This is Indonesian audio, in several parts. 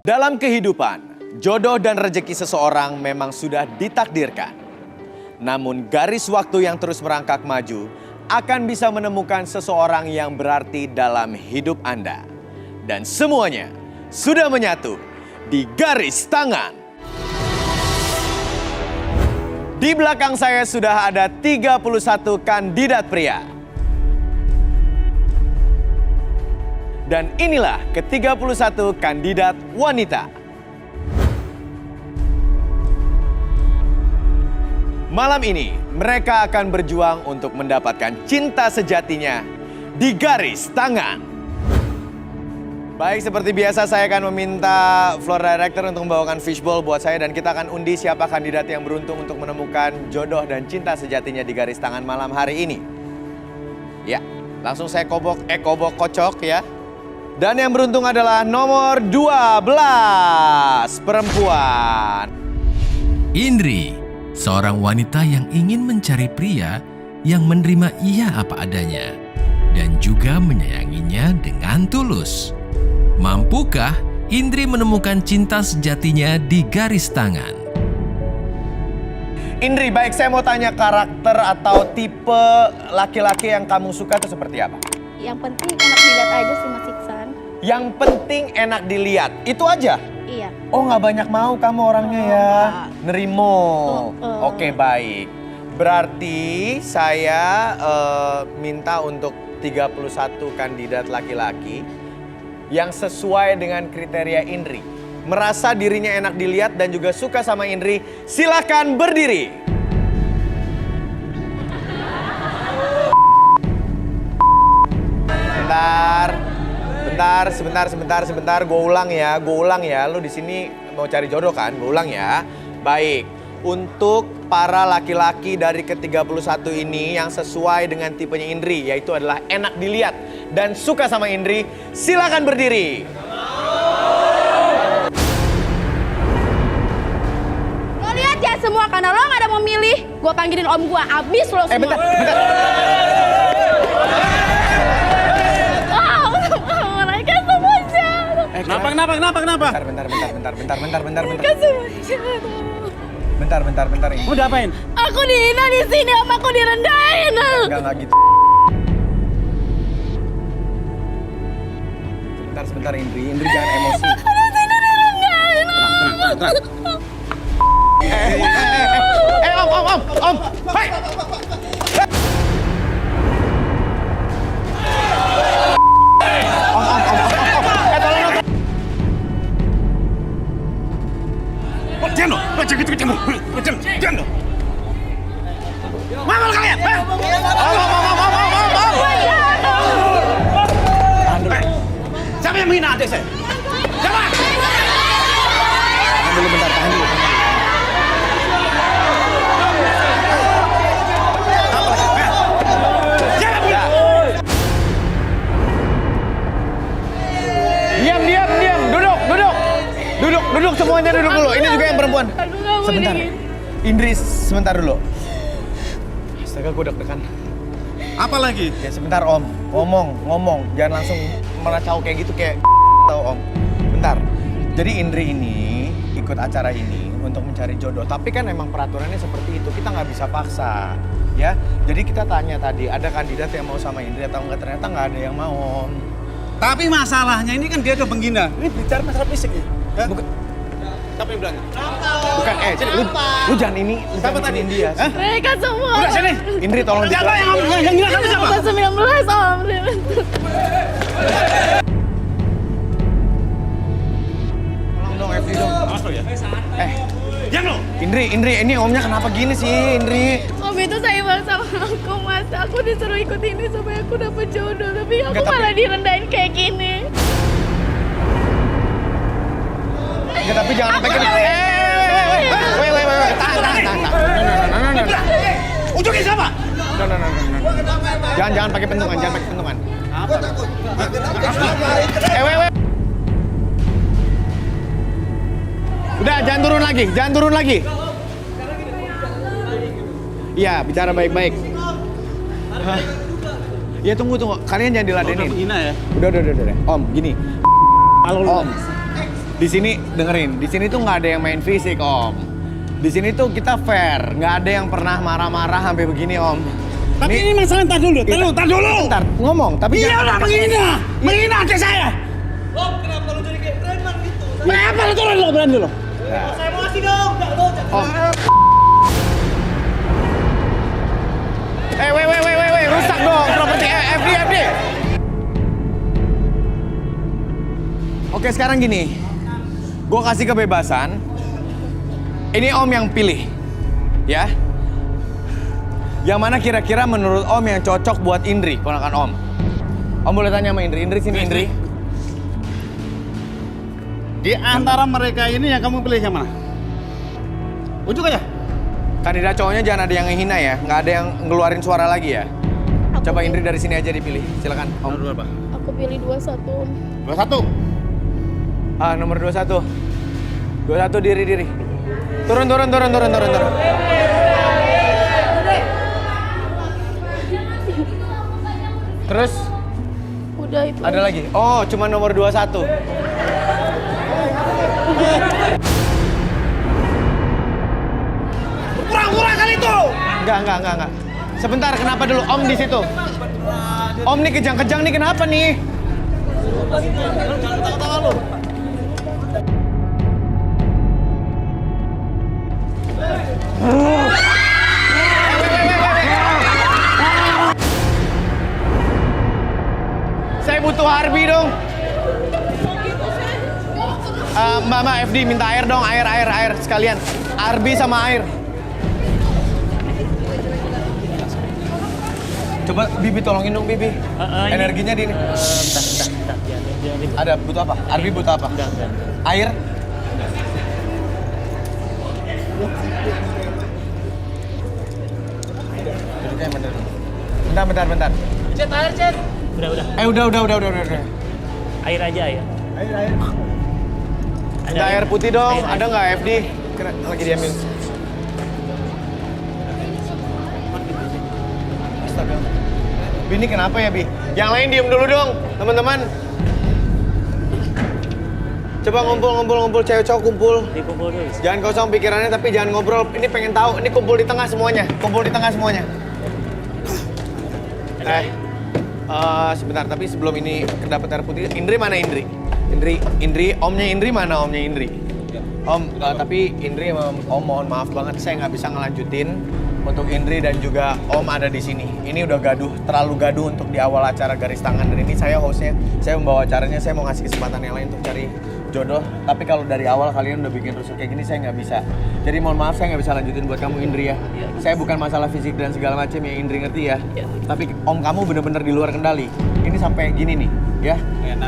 Dalam kehidupan, jodoh dan rezeki seseorang memang sudah ditakdirkan. Namun garis waktu yang terus merangkak maju akan bisa menemukan seseorang yang berarti dalam hidup Anda. Dan semuanya sudah menyatu di garis tangan. Di belakang saya sudah ada 31 kandidat pria. Dan inilah ke-31 kandidat wanita. Malam ini mereka akan berjuang untuk mendapatkan cinta sejatinya di garis tangan. Baik, seperti biasa saya akan meminta floor director untuk membawakan fishbowl buat saya dan kita akan undi siapa kandidat yang beruntung untuk menemukan jodoh dan cinta sejatinya di garis tangan malam hari ini. Ya, langsung saya kocok ya. Dan yang beruntung adalah nomor 12, perempuan. Indri, seorang wanita yang ingin mencari pria yang menerima ia apa adanya dan juga menyayanginya dengan tulus. Mampukah Indri menemukan cinta sejatinya di garis tangan? Indri, baik, saya mau tanya karakter atau tipe laki-laki yang kamu suka itu seperti apa? Yang penting enak dilihat aja sih Mas Iksan. Yang penting enak dilihat, itu aja? Iya. Oh, nggak banyak mau kamu orangnya ya? Nerimo. Oke, baik. Berarti saya minta untuk 31 kandidat laki-laki yang sesuai dengan kriteria Indri. Merasa dirinya enak dilihat dan juga suka sama Indri, silakan berdiri. Sebentar, gue ulang ya. Lu di sini mau cari jodoh kan? Gue ulang ya. Baik, untuk para laki-laki dari ke-31 ini yang sesuai dengan tipenya Indri, yaitu adalah enak dilihat dan suka sama Indri, silakan berdiri. Lo lihat ya semua, karena lo gak ada mau milih, gue panggilin om gue, abis lo semua. Bentar. Kenapa? Bentar. Mau diapain? Aku dihina di sini, om aku direndahin. Enggak gitu. Sebentar Indri jangan emosi. Aku di sini direndahin. Om. Hai. Jangan dong. Mana kalian? Siapa yang menghina adik saya? Siapa? Tahan dulu. Diam. Duduk semuanya, duduk dulu. Ini juga yang perempuan. Sebentar. Indri, sebentar dulu. Astaga, gue deg-degan. Apa lagi? Ya sebentar Om, ngomong. Jangan langsung meracau kayak gitu kayak tahu Om. Bentar. Jadi Indri ini ikut acara ini untuk mencari jodoh. Tapi kan emang peraturannya seperti itu. Kita nggak bisa paksa. Ya, jadi kita tanya tadi, ada kandidat yang mau sama Indri atau enggak? Ternyata nggak ada yang mau Om. Tapi masalahnya ini kan dia udah menghina. Ini bicara masalah fisik nih. Bukan. Siapa yang bilang? Bukan, lu jangan ini, lu Siapa jangan tadi? iniin dia. Mereka semua. Udah sini. Indri tolong Siapa yang gila kamu siapa? 19 om. Tolong dong, Evri dong. Awas lo ya. Diam lo. Indri, ini omnya kenapa gini sih, Indri? Om itu sayang banget sama aku, Mas. Aku disuruh ikut ini supaya aku dapat jodoh, tapi aku Enggak, malah direndahin kayak gini. Enggak, tapi jangan sampai gini. Wait. Tahan. Ujungnya siapa? Jangan pakai pentungan. Apa? Wait. Udah, jangan turun lagi. Iya, bicara baik-baik. Ya tunggu. Kalian jangan diladenin. Udah menghina ya? Udah. Om, gini. Kalau Om. Di sini dengerin, di sini tuh nggak ada yang main fisik om. Di sini tuh kita fair, nggak ada yang pernah marah-marah sampai begini om. Tapi ini masalah entar dulu. Bentar, ngomong tapi Iya jangan- udah menghina adik saya. Om, kenapa lu jadi kayak preman gitu? Kenapa lu turun lo berani lo? Saya mau kasih dong, enggak lo. Om. Weh, rusak dong properti FD. Oke, sekarang gini. Gue kasih kebebasan. Ini Om yang pilih. Ya. Yang mana kira-kira menurut Om yang cocok buat Indri, ponakan Om? Om boleh tanya sama Indri. Indri sini, Indri. Di antara mereka ini yang kamu pilih yang mana? Ujuk aja. Kandidat cowoknya jangan ada yang ngehina ya. Nggak ada yang ngeluarin suara lagi ya. Coba Indri dari sini aja dipilih. Silakan, Om. Nomor berapa? Aku pilih 21 Om. 21. Nomor 21. 21 diri. Turun. Terus Udah itu. ada lagi. Oh, cuma nomor 21. Kurang kali itu. Enggak. Sebentar, kenapa dulu Om di situ? Om nih kejang-kejang nih kenapa nih? Jangan ketawa-tawa lu. Saya butuh Harbi dong. Mbak FD minta air dong, air sekalian. Harbi sama air. Coba Bibi tolongin dong Bibi. Energinya di ini. Ada butuh apa? Harbi butuh apa? Air. Duduknya bener. Bentar. Cet, air, Cet. Udah. Udah. Air aja, air. Minta air putih dong, ada nggak FD? Kena lagi diambil. Astaga. Bi, ini kenapa ya, Bi? Yang lain diem dulu dong, teman-teman. Coba ngumpul, cewek cowok kumpul. Dikumpul dulu. Jangan kosong pikirannya, tapi jangan ngobrol. Ini pengen tahu, ini kumpul di tengah semuanya. Sebentar, tapi sebelum ini dapat air putih, Indri mana Indri? Omnya Indri mana omnya Indri? Om, tapi Indri sama Om mohon maaf banget, saya nggak bisa ngelanjutin untuk Indri dan juga Om ada di sini. Ini udah terlalu gaduh untuk di awal acara Garis Tangan. Dan ini saya hostnya, saya membawa acaranya, saya mau ngasih kesempatan yang lain untuk cari jodoh. Tapi kalau dari awal kalian udah bikin rusuh kayak gini, saya nggak bisa. Jadi mohon maaf, saya nggak bisa lanjutin buat kamu Indri ya. Saya bukan masalah fisik dan segala macam ya, Indri ngerti ya. Tapi Om kamu bener-bener di luar kendali. Ini sampai gini nih, ya.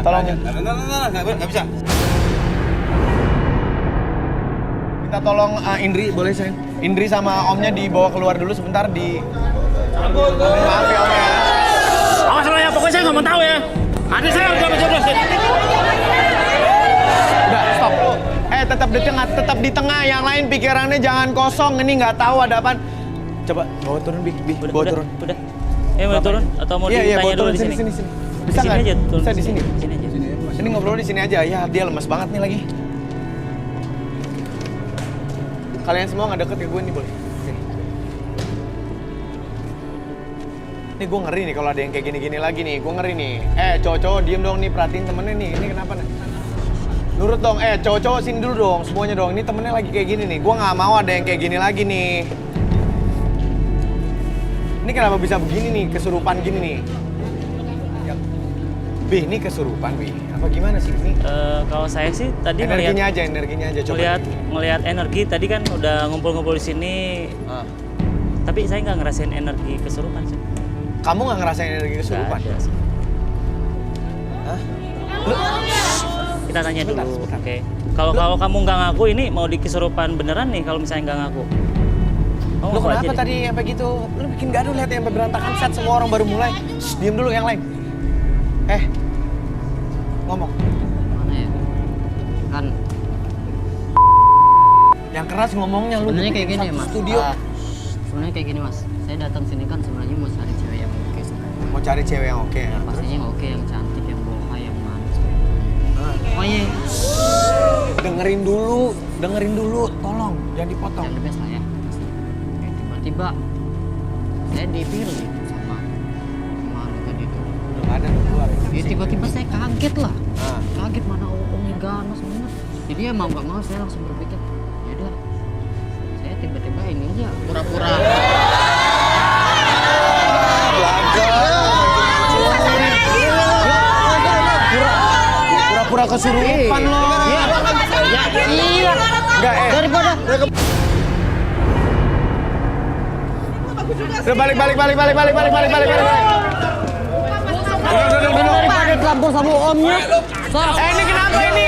Tolong. Nggak bisa. Minta tolong Indri, boleh saya? Indri sama Omnya dibawa keluar dulu sebentar di... Maaf ya Om ya. Awas lo ya, pokoknya saya nggak mau tahu ya. Adik saya udah berjodoh sih. Udah, stop. Tetap di tengah. Yang lain pikirannya jangan kosong. Ini nggak tahu ada apaan. Coba bawa turun, Bi. Bawa turun. Udah. Mau turun atau mau Iya, ditanya bawa dulu turun di sini? sini. Bisa Di sini nggak? aja, turun Bisa di sini. Sini aja. Ini ngobrol di sini aja. Ya, dia lemes banget nih lagi. Kalian semua nggak deket ke gue nih, boleh? Sini. Ini gue ngeri nih kalau ada yang kayak gini-gini lagi nih. Gue ngeri nih. Cowok-cowok diem dong nih, perhatiin temennya nih. Ini kenapa nih? Nurut dong. Cowok-cowok sini dulu dong. Semuanya dong. Ini temennya lagi kayak gini nih. Gue nggak mau ada yang kayak gini lagi nih. Ini kenapa bisa begini nih? Kesurupan gini nih. Bi, ini kesurupan, Bi. Apa gimana sih ini? Kalau saya sih tadi Energinya aja coba. ngelihat energi tadi kan udah ngumpul-ngumpul di sini. Tapi saya nggak ngerasain energi kesurupan sih. Kamu nggak ngerasain energi kesurupan? Nggak ada sih. Hah? Kita tanya dulu. Sebentar. Oke. Kalau kamu nggak ngaku ini mau di kesurupan beneran nih kalau misalnya nggak ngaku. Kamu Lu ngaku aja kenapa deh. tadi sampai gitu? Lu bikin gaduh lihat yang berantakan saat semua orang baru mulai. Shh, diem dulu yang lain. Ngomong. Mana ya? Kan Yang keras ngomongnya lu. sebenarnya kayak bikin gini satu mas. Studio. Sebenarnya kayak gini mas. Saya datang sini kan sebenarnya mau cari cewek yang oke. Mau cari cewek yang oke. Pastinya yang oke, yang cantik, yang boha, yang manis. Oh iya. Dengerin dulu, tolong jangan dipotong. Yang lebih saya. Kayak tiba-tiba saya dipilih sama anu tadi itu. Belum ada tuh keluar. Ya tiba-tiba saya kaget lah. Ah. Kaget mana omnya ganas bener. Jadi ya mau nggak mau saya langsung berpikir, ya udah. Saya tiba-tiba ini aja pura-pura. Pura-pura kesurupan lo. Iya. Iya. Enggak, Daripada Udah balik. daripada campur sama omnya. Ini kenapa ini?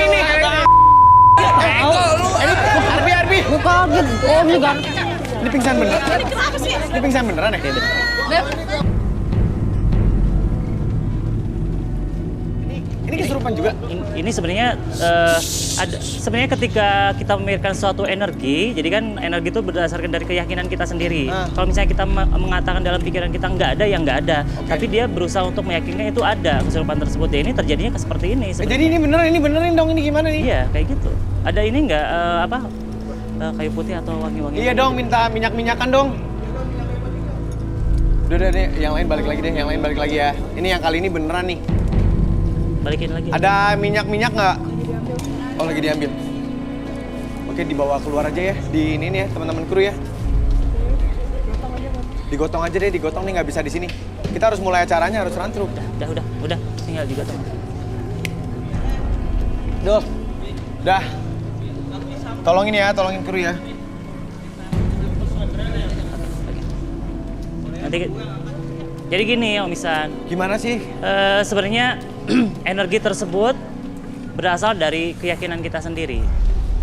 Arbi. Gue kaget omnya kan. Ini pingsan beneran. Ini pingsan beneran ya? Ini kesurupan juga. Ini sebenarnya sebenarnya ketika kita memikirkan suatu energi, jadi kan energi itu berdasarkan dari keyakinan kita sendiri. Kalau misalnya kita mengatakan dalam pikiran kita nggak ada, ya nggak ada. Tapi dia berusaha untuk meyakinkan itu ada kesurupan tersebut. Ya ini terjadinya seperti ini. Jadi ini benerin dong, ini gimana nih? Iya, kayak gitu. Ada ini nggak kayu putih atau wangi-wangi? Iya dong, minta minyak-minyakan dong. Udah deh, yang lain balik lagi ya. Ini yang kali ini beneran nih. Balikin lagi. Ada minyak nggak? Oh, lagi diambil. Oke, dibawa keluar aja ya. Di ini nih ya, teman-teman kru ya. Digotong aja deh, digotong nih nggak bisa di sini. Kita harus mulai acaranya, harus run through. Udah, tinggal digotong. Udah. Tolongin kru ya. Nanti jadi gini, Om Isan. Gimana sih? Sebenarnya energi tersebut berasal dari keyakinan kita sendiri.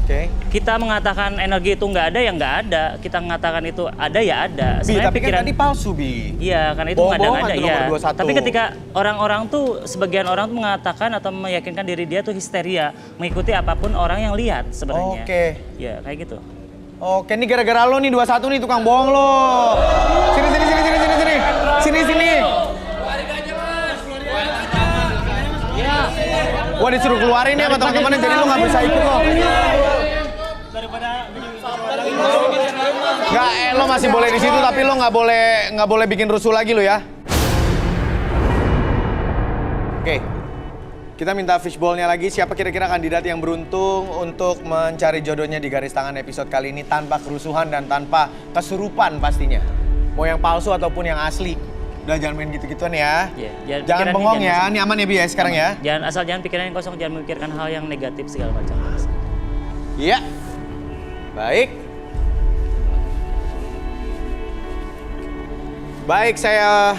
Oke. Kita mengatakan energi itu nggak ada, ya nggak ada. Kita mengatakan itu ada, ya ada. Bi, tapi kan tadi palsu, Bi. Iya, karena itu nggak ada, tuh ya. nomor 21. Tapi ketika orang-orang tuh, sebagian orang tuh mengatakan atau meyakinkan diri dia tuh histeria, mengikuti apapun orang yang lihat sebenarnya. Oke. Ya, kayak gitu. Oke, ini gara-gara lo nih 21 nih tukang bohong lo. Sini. Gua disuruh keluarin ya sama teman-temannya, jadi lo nggak bisa ikut lo. Nggak, lo masih boleh di situ, tapi lo nggak boleh bikin rusuh lagi lo ya. Oke, kita minta fishball-nya lagi. Siapa kira-kira kandidat yang beruntung untuk mencari jodohnya di garis tangan episode kali ini tanpa kerusuhan dan tanpa kesurupan pastinya. Mau yang palsu ataupun yang asli. Udah jangan main gitu-gituan ya. Iya, Jangan bengong ya. Ini aman ya Bi ya sekarang ya. Jangan pikiran yang kosong, jangan memikirkan hal yang negatif segala macam. Iya. Baik. Baik, saya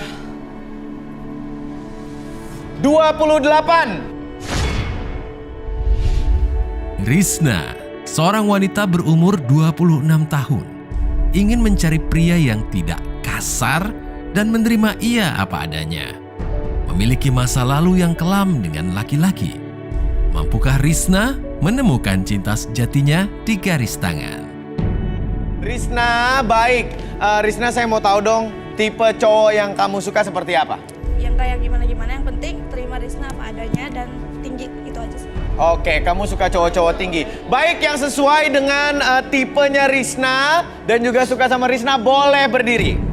28. Rizna, seorang wanita berumur 26 tahun, ingin mencari pria yang tidak kasar dan menerima ia apa adanya. Memiliki masa lalu yang kelam dengan laki-laki. Mampukah Rizna menemukan cinta sejatinya di garis tangan? Rizna, baik. Rizna, saya mau tahu dong, tipe cowok yang kamu suka seperti apa? Yang kayak gimana-gimana, yang penting terima Rizna apa adanya dan tinggi, itu aja sih. Oke, kamu suka cowok-cowok tinggi. Baik, yang sesuai dengan tipenya Rizna dan juga suka sama Rizna boleh berdiri.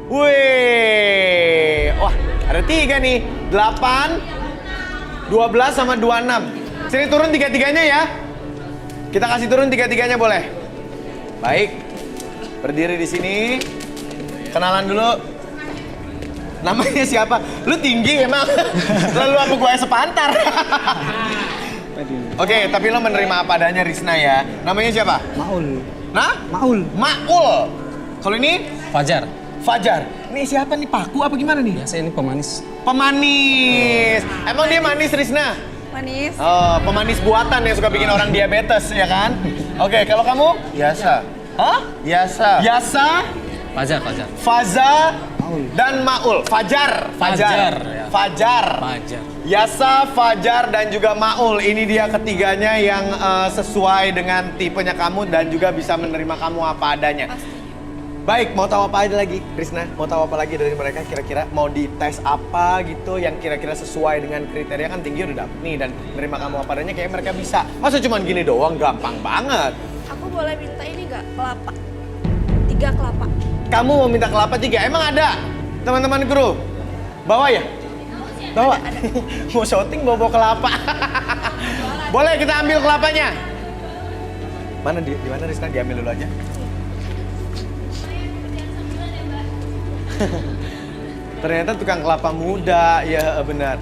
Wih, wah ada 3 nih, 8, 12 sama 26. Sini turun 3-3-nya ya. Kita kasih turun 3-3-nya boleh. Baik, berdiri di sini. Kenalan dulu. Namanya siapa? Lu tinggi emang? Lalu apa gue sepantar? Oke, tapi lo menerima apa adanya Rizna ya. Namanya siapa? Maul. Nah? Maul. Maul. Kalau ini? Fajar. Fajar. Ini siapa nih? Paku apa gimana nih? Biasa ini pemanis. Pemanis. Emang dia manis Rizna? Manis. Oh, pemanis buatan yang suka bikin orang diabetes ya kan? Oke, kalau kamu? Yasa. Hah? Yasa. Yasa? Fajar. Faza dan Maul. Fajar. Fajar, ya. Fajar. Yasa, Fajar, dan juga Maul. Ini dia ketiganya yang sesuai dengan tipenya kamu dan juga bisa menerima kamu apa adanya. Baik, mau tahu apa aja lagi, Risna? Mau tahu apa lagi dari mereka kira-kira? Mau dites apa gitu yang kira-kira sesuai dengan kriteria? Kan tinggi udah dapet nih dan nerima kamu apa adanya kayak mereka bisa. Masa cuma gini doang, gampang banget. Aku boleh minta ini nggak? Kelapa. 3 kelapa. Kamu mau minta kelapa 3, emang ada? Teman-teman kru, bawa ya? Bawa? Mau syuting bawa kelapa. Boleh kita ambil kelapanya? Mana di mana Risna? Diambil dulu aja. Ternyata tukang kelapa muda, ya benar.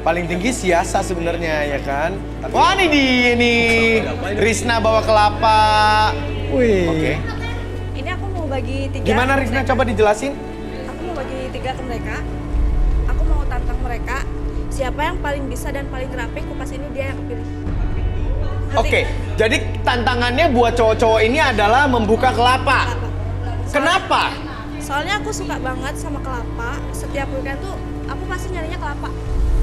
Paling tinggi siasa sebenarnya ya kan. Wah ini dia nih, Risna bawa kelapa. Wih. Oke. Ini aku mau bagi 3. Gimana Risna? Coba dijelasin. Aku mau bagi 3 ke mereka. Aku mau tantang mereka. Siapa yang paling bisa dan paling rapi, kupas ini dia yang pilih. Oke, jadi tantangannya buat cowok-cowok ini adalah membuka kelapa. Kenapa? Soalnya aku suka banget sama kelapa. Setiap weekend tuh aku pasti nyarinya kelapa.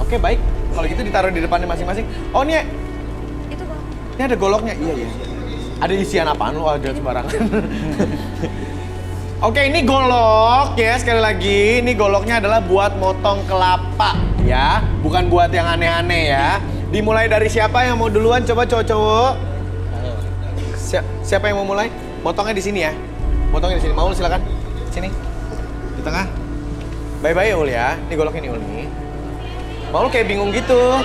Oke, baik. Kalau gitu ditaruh di depannya masing-masing. Oh, ini Itu bang. ini ada goloknya. Iya, iya. Ada isian apaan lu? Ada sembarangan. Oke, ini golok ya. Sekali lagi, ini goloknya adalah buat motong kelapa ya. Bukan buat yang aneh-aneh ya. Dimulai dari siapa yang mau duluan? Coba cowok-cowok. Siapa yang mau mulai? Motongnya di sini ya. Motongnya di sini. Maul silakan. Sini. Di tengah. Bye-bye ya Ul ya. Ini goloknya nih Ul nih. Maul kayak bingung gitu.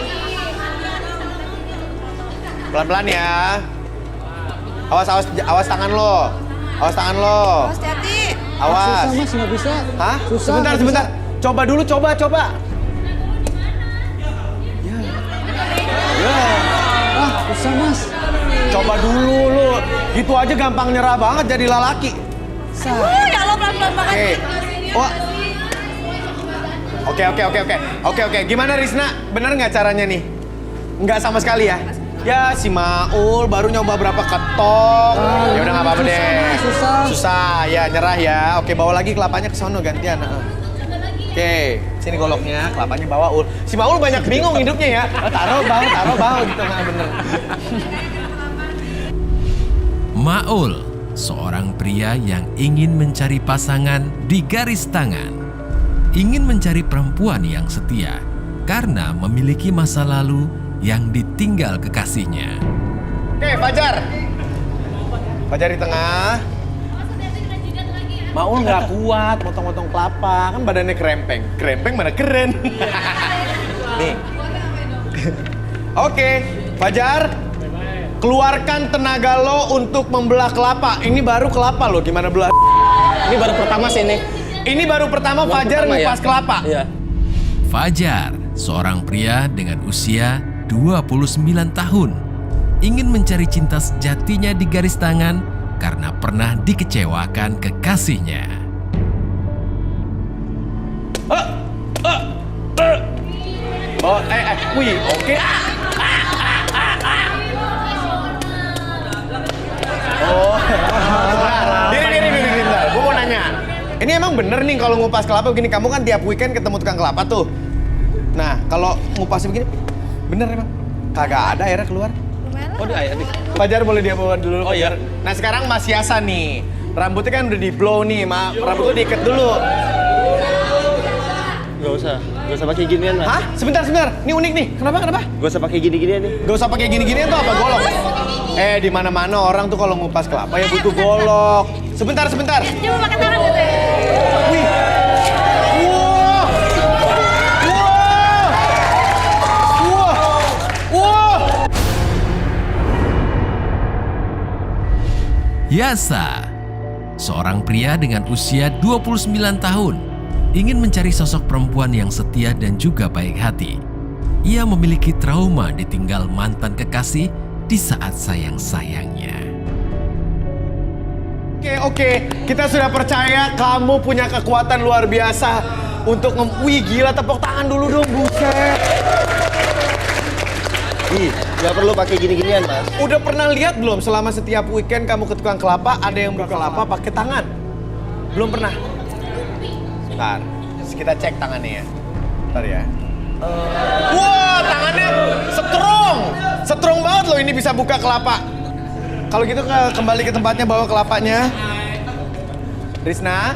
Pelan-pelan ya. Awas tangan lo. Awas tangan lo. Awas hati. Awas. Susah mas, nggak bisa. Hah? Susah, Sebentar, nggak sebentar. Coba dulu, coba. Susah mas. Coba dulu lu. Gitu aja gampang nyerah banget jadi lelaki. Ya Allah pelan-pelan banget. Oke. Gimana Risna? Bener nggak caranya nih? Nggak sama sekali ya? Ya si Maul baru nyoba berapa ketok. Ya udah nggak apa-apa deh. Susah. Ya nyerah ya. Oke, bawa lagi kelapanya ke sono gantian. Oke, sini goloknya, kelapanya bawa Ul. Si Maul banyak bingung hidupnya ya. Taruh bau gitu nggak bener. Maul, seorang pria yang ingin mencari pasangan di garis tangan. Ingin mencari perempuan yang setia karena memiliki masa lalu yang ditinggal kekasihnya. Oke, Fajar. Fajar di tengah. Maul nggak kuat motong-motong kelapa, kan badannya krempeng. Krempeng mana keren. Nih. Oke, Fajar. Keluarkan tenaga lo untuk membelah kelapa. Ini baru kelapa lo, gimana belah? Ini baru pertama sih ini. Ini baru pertama Fajar ngupas kelapa. Iya. Fajar, seorang pria dengan usia 29 tahun, ingin mencari cinta sejatinya di garis tangan karena pernah dikecewakan kekasihnya. Oh, wih, oke. Oh, diri, bentar. Gue mau nanya. Ini emang bener nih kalau ngupas kelapa begini, kamu kan tiap weekend ketemu tukang kelapa tuh. Nah, kalau ngupasnya begini, bener emang? Kagak ada airnya keluar. Lumayan lah. Oh, dia nih. Fajar boleh dia bawa dulu. Oh, iya. Nah sekarang Mas Yasa nih, rambutnya kan udah di blow nih, rambutnya diikat dulu. Gak usah pakai ginian mas. Hah? Sebentar. Ini unik nih. Kenapa? Gak usah pakai gini-ginian nih. Gak usah pakai gini-ginian tuh apa golok? Di mana-mana orang tuh kalau ngupas kelapa ya butuh golok. Sebentar. Dia mau pakai tangan gitu ya? Wih. Wow. Yasa, seorang pria dengan usia 29 tahun, ingin mencari sosok perempuan yang setia dan juga baik hati. Ia memiliki trauma ditinggal mantan kekasih di saat sayang-sayangnya. Oke. Kita sudah percaya kamu punya kekuatan luar biasa untuk wih gila, tepuk tangan dulu dong, buset. Ih, gak perlu pakai gini-ginian mas. Udah pernah lihat belum selama setiap weekend kamu ke tukang kelapa ada yang buka kelapa pakai tangan? Belum pernah? Bentar, kita cek tangannya ya. Bentar ya. Wah, tangannya strong banget loh ini bisa buka kelapa. Kalau gitu kembali ke tempatnya, bawa kelapanya. Risna,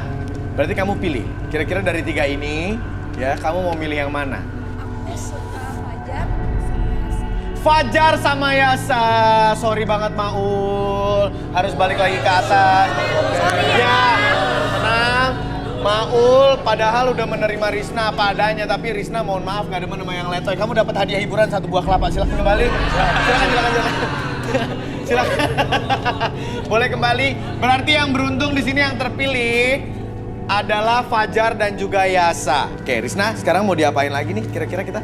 berarti kamu pilih. Kira-kira dari 3 ini, ya kamu mau milih yang mana? Aku suka Fajar sama Yasa. Fajar sama Yasa. Sorry banget Maul, harus balik lagi ke atas. Sorry ya. Tenang. Maul padahal udah menerima Risna apa adanya, tapi Risna mohon maaf gak demen sama yang letoy. Kamu dapat hadiah hiburan 1 buah kelapa. Silakan kembali. Silakan. Silakan. Boleh kembali. Berarti yang beruntung di sini yang terpilih adalah Fajar dan juga Yasa. Oke, Risna, sekarang mau diapain lagi nih kira-kira kita?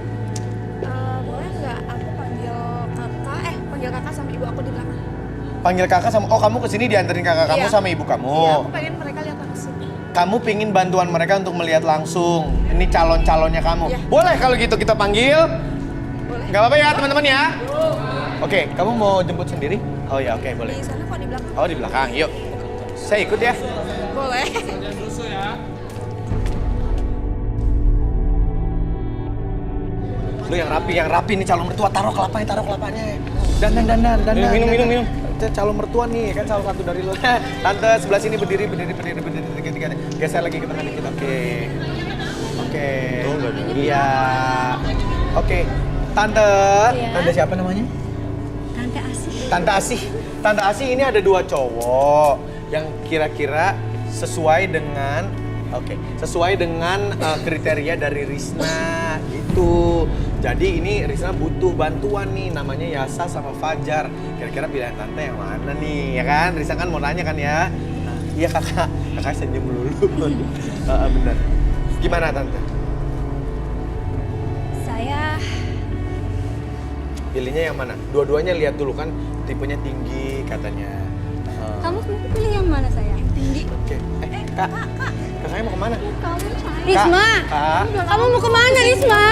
Boleh nggak aku panggil kakak sama ibu aku di belakang? Panggil kakak sama, oh kamu kesini dianterin kakak kamu Iya. sama ibu kamu. Iya, aku pengen mereka lihat langsung. Kamu pingin bantuan mereka untuk melihat langsung. Ini calon-calonnya kamu. Iya. Boleh kalau gitu kita panggil. Boleh? Gak apa-apa ya teman-teman ya. Oke, kamu mau jemput sendiri? Oh ya, oke boleh. Di sana kok di belakang? Oh di belakang, yuk. Saya ikut ya. Boleh. Lu yang rapi nih calon mertua, taruh kelapanya. Dan. Minum. Calon mertua nih, kan salah satu dari lu. Tante sebelah sini berdiri. Geser lagi ke tengah dikit, oke. Iya. Oke. Tante. Iya. Tante siapa namanya? Tante Asih. Tante Asih ini ada 2 cowok yang kira-kira sesuai dengan kriteria dari Risna gitu. Jadi ini Risna butuh bantuan nih, namanya Yasa sama Fajar. Kira-kira pilihan tante yang mana nih, ya kan? Risna kan mau nanya kan ya? Nah, iya kakak senyum dulu. Bener. Gimana tante? Saya Pilihnya yang mana? Dua-duanya lihat dulu kan, tipenya tinggi katanya. Kamu sendiri pilih yang mana sayang? tinggi. Oke. Kak. Kakaknya mau kemana? Risma, Kak. kamu mau kemana Risma?